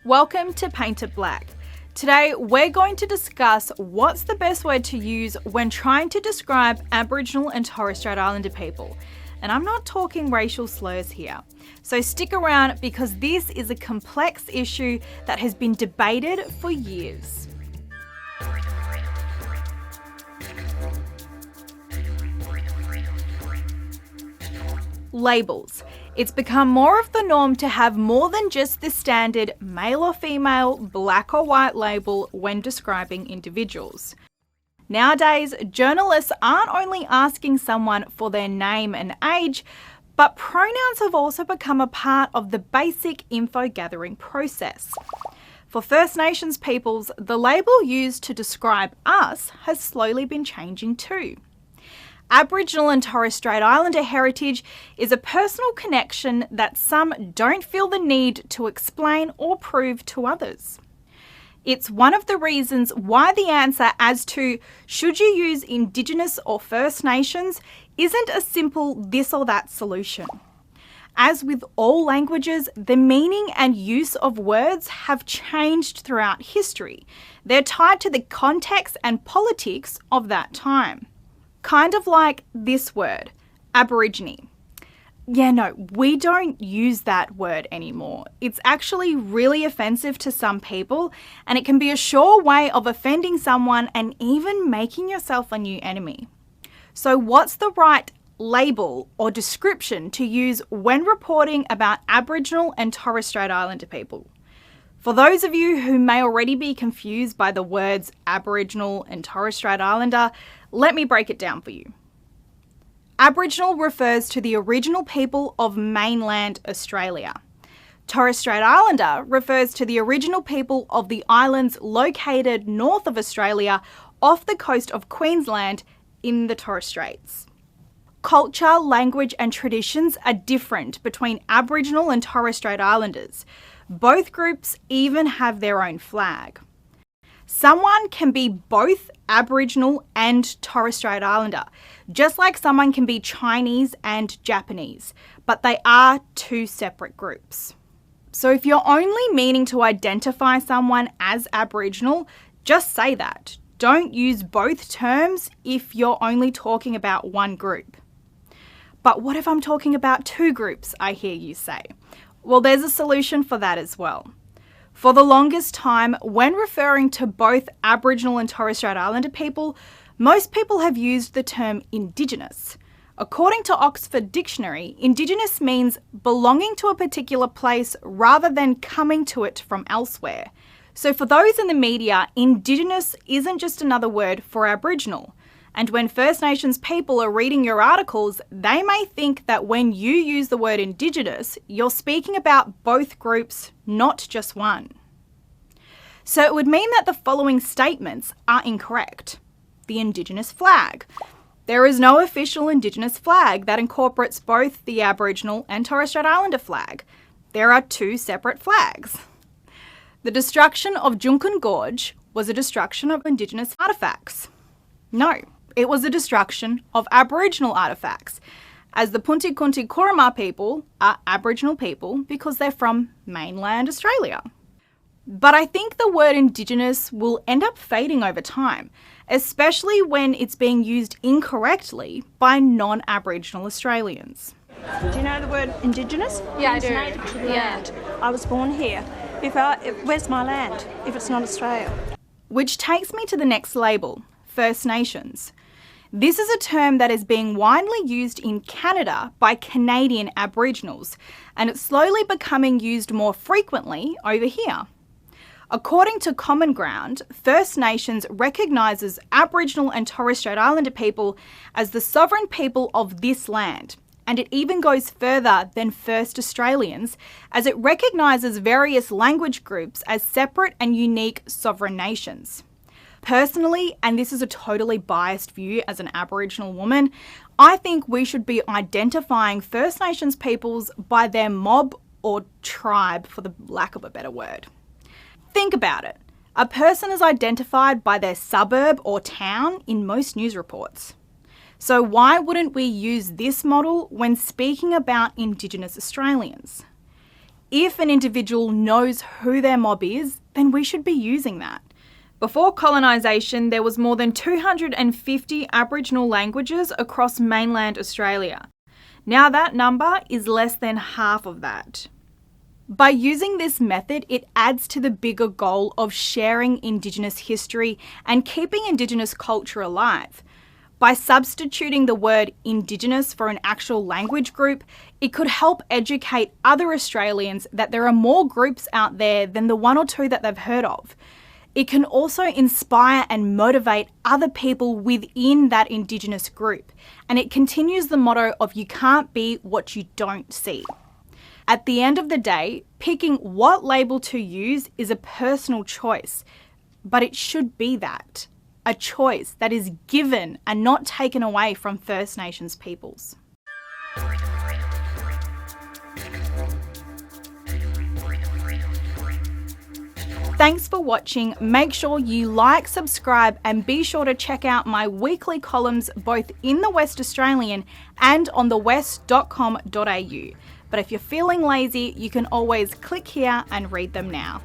Welcome to Paint It Black. Today we're going to discuss what's the best word to use when trying to describe Aboriginal and Torres Strait Islander people. And I'm not talking racial slurs here. So stick around because this is a complex issue that has been debated for years. Labels. It's become more of the norm to have more than just the standard male or female, black or white label when describing individuals. Nowadays, journalists aren't only asking someone for their name and age, but pronouns have also become a part of the basic info gathering process. For First Nations peoples, the label used to describe us has slowly been changing too. Aboriginal and Torres Strait Islander heritage is a personal connection that some don't feel the need to explain or prove to others. It's one of the reasons why the answer as to should you use Indigenous or First Nations isn't a simple this or that solution. As with all languages, the meaning and use of words have changed throughout history. They're tied to the context and politics of that time. Kind of like this word, Aborigine. Yeah, no, we don't use that word anymore. It's actually really offensive to some people, and it can be a sure way of offending someone and even making yourself a new enemy. So what's the right label or description to use when reporting about Aboriginal and Torres Strait Islander people? For those of you who may already be confused by the words Aboriginal and Torres Strait Islander, let me break it down for you. Aboriginal refers to the original people of mainland Australia. Torres Strait Islander refers to the original people of the islands located north of Australia off the coast of Queensland in the Torres Straits. Culture, language and traditions are different between Aboriginal and Torres Strait Islanders. Both groups even have their own flag. Someone can be both Aboriginal and Torres Strait Islander, just like someone can be Chinese and Japanese, but they are two separate groups. So if you're only meaning to identify someone as Aboriginal, just say that. Don't use both terms if you're only talking about one group. But what if I'm talking about two groups, I hear you say? Well, there's a solution for that as well. For the longest time, when referring to both Aboriginal and Torres Strait Islander people, most people have used the term Indigenous. According to Oxford Dictionary, Indigenous means belonging to a particular place rather than coming to it from elsewhere. So for those in the media, Indigenous isn't just another word for Aboriginal. And when First Nations people are reading your articles, they may think that when you use the word Indigenous, you're speaking about both groups, not just one. So it would mean that the following statements are incorrect. The Indigenous flag. There is no official Indigenous flag that incorporates both the Aboriginal and Torres Strait Islander flag. There are two separate flags. The destruction of Junkun Gorge was a destruction of Indigenous artefacts. No. It was a destruction of Aboriginal artefacts, as the Punti Kunti Kurrama people are Aboriginal people because they're from mainland Australia. But I think the word Indigenous will end up fading over time, especially when it's being used incorrectly by non-Aboriginal Australians. Do you know the word Indigenous? Yeah, I It's do. native to the land. I was born here. Where's my land if it's not Australia? Which takes me to the next label, First Nations. This is a term that is being widely used in Canada by Canadian Aboriginals, and it's slowly becoming used more frequently over here. According to Common Ground, First Nations recognises Aboriginal and Torres Strait Islander people as the sovereign people of this land, and it even goes further than First Australians, as it recognises various language groups as separate and unique sovereign nations. Personally, and this is a totally biased view as an Aboriginal woman, I think we should be identifying First Nations peoples by their mob or tribe, for the lack of a better word. Think about it. A person is identified by their suburb or town in most news reports. So why wouldn't we use this model when speaking about Indigenous Australians? If an individual knows who their mob is, then we should be using that. Before colonisation, there was more than 250 Aboriginal languages across mainland Australia. Now that number is less than half of that. By using this method, it adds to the bigger goal of sharing Indigenous history and keeping Indigenous culture alive. By substituting the word Indigenous for an actual language group, it could help educate other Australians that there are more groups out there than the one or two that they've heard of. It can also inspire and motivate other people within that Indigenous group, and it continues the motto of you can't be what you don't see. At the end of the day, picking what label to use is a personal choice, but it should be that. A choice that is given and not taken away from First Nations peoples. Thanks for watching. Make sure you like, subscribe, and be sure to check out my weekly columns both in the West Australian and on thewest.com.au. But if you're feeling lazy, you can always click here and read them now.